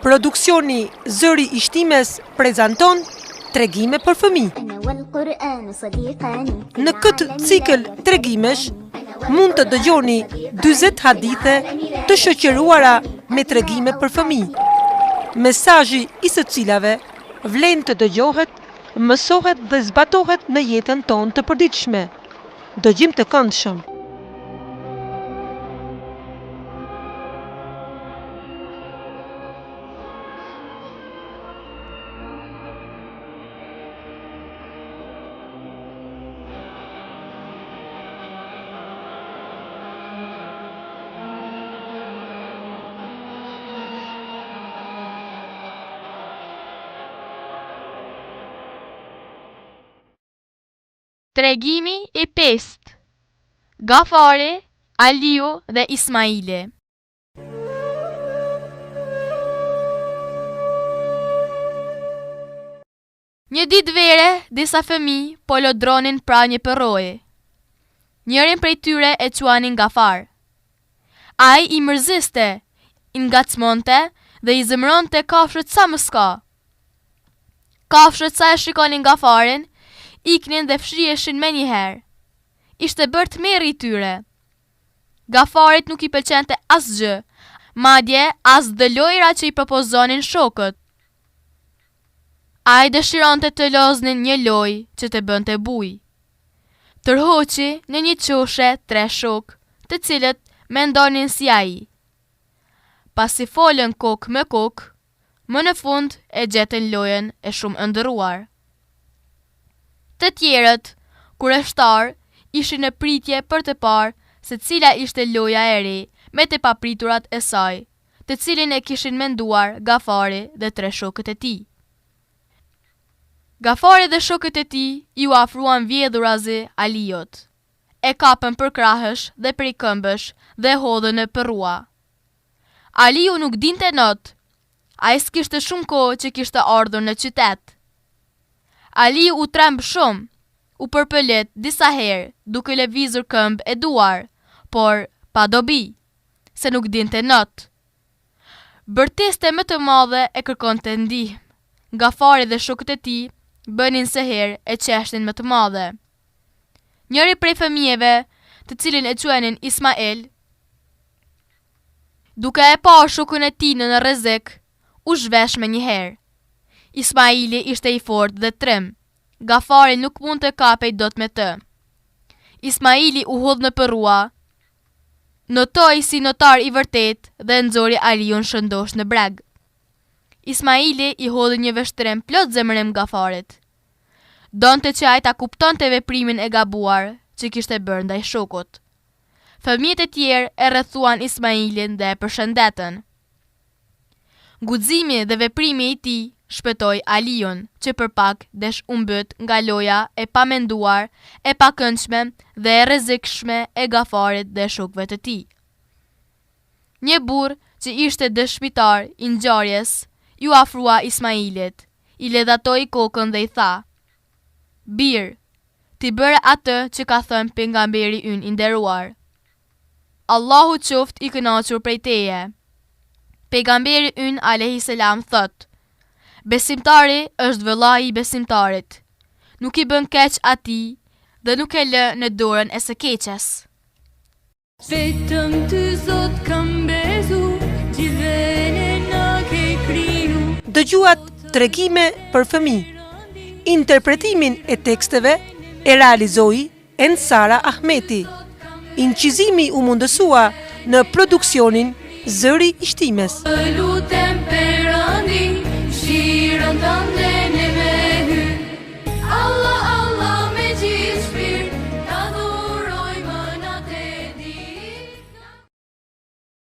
Produksioni Zëri i Shtimes prezanton tregime për fëmijë. Në këtë cikël tregimesh mund të dëgjoni 40 hadithe të shoqëruara me tregime për fëmijë. Mesazhi i së cilave vlen të dëgjohet, mësohet dhe zbatohet në jetën tonë të përditshme. Dëgjim të këndshëm. Tregimi i 5. Gafari, Aliu dhe Ismaili. Një ditë vere, disa fëmijë po lodronin pra një përroje. Njërin prej tyre e quanin Gafar. Ai i mërziste, i ngacmonte dhe i zemëronte kafshët sa më s'ka. Kafshët sa e shikonin Gafarin, iknin dhe fshiheshin me njëherë. Ishte bërë tmerri i tyre. Gafarit nuk i pëlqente asgjë, madje as dhe lojra që i propozonin shokët. Ai dëshironte të loznin një lojë që të bënte bujë. Tërhoqi në një qoshe 3 shokë, të cilët mendonin si ai. Pasi folën kokë me kokë, më në fund e gjetën lojën e shumë ëndërruar. Të tjerët, kureshtar, ishin në pritje për të parë se cila ishte loja e re me të papriturat e saj, të cilin e kishin menduar Gafari dhe 3 shokët e tij. Gafari dhe shokët e tij ju afruan vjedhurazi Aliut. E kapën për krahësh dhe prej këmbësh dhe hodhën në përrua. Aliu nuk dinte not. Ai s'kishte shumë kohë që kishte ardhur në qytet. Aliu u tremb shumë, u përpëlet disa herë duke lëvizur këmbë e duar, por pa dobi, se nuk dinte not. Bërteste më të madhe e kërkonte ndihmë. Gafari dhe shokët e tij bënin se herë e qeshtin më të madhe. Njëri prej fëmijëve, të cilin e quajnin Ismail, duke e parë shokun e tij në rrezik, u zhvesh me njëherë. Ismaili ishte i fortë dhe trim. Gafari nuk mund të kapej dot me të. Ismaili u hodh në përrua, notoi si notar i vërtet dhe nxori Aliun shëndosh në breg. Ismaili i hodhi një vështrim plot zemërim Gafarit. Donte që ai ta kuptonte veprimin e gabuar që kishte bërë ndaj shokut. Fëmijët e tjerë e rrethuan Ismailin dhe e përshëndetën. Guximi dhe veprimi i tij shpëtoi Aliun, që për pak desh u mbyt nga loja e pamenduar, e pakëndshme dhe e rrezikshme e Gafarit dhe shokëve të tij. Një burr që ishte dëshmitar i ngjarjes ju afrua Ismailit, i ledhatoi kokën dhe i tha: "Bir, ti bëre atë që ka thënë pejgamberi ynë i nderuar. Allahu qoftë i kënaqur prej teje. Pejgamberi ynë alayhi salam thot: besimtari është vëllai i besimtarit. Nuk i bën keq atij dhe nuk e lë në dorën e së keqes." Vetëm ty Zot kam bezu, gjithëne na ke kriju. Dëgjuat tregime për fëmijë. Interpretimin e teksteve e realizoi Ensara Ahmeti. Incizimi u mundësua në produksionin Zëri i Shtimes.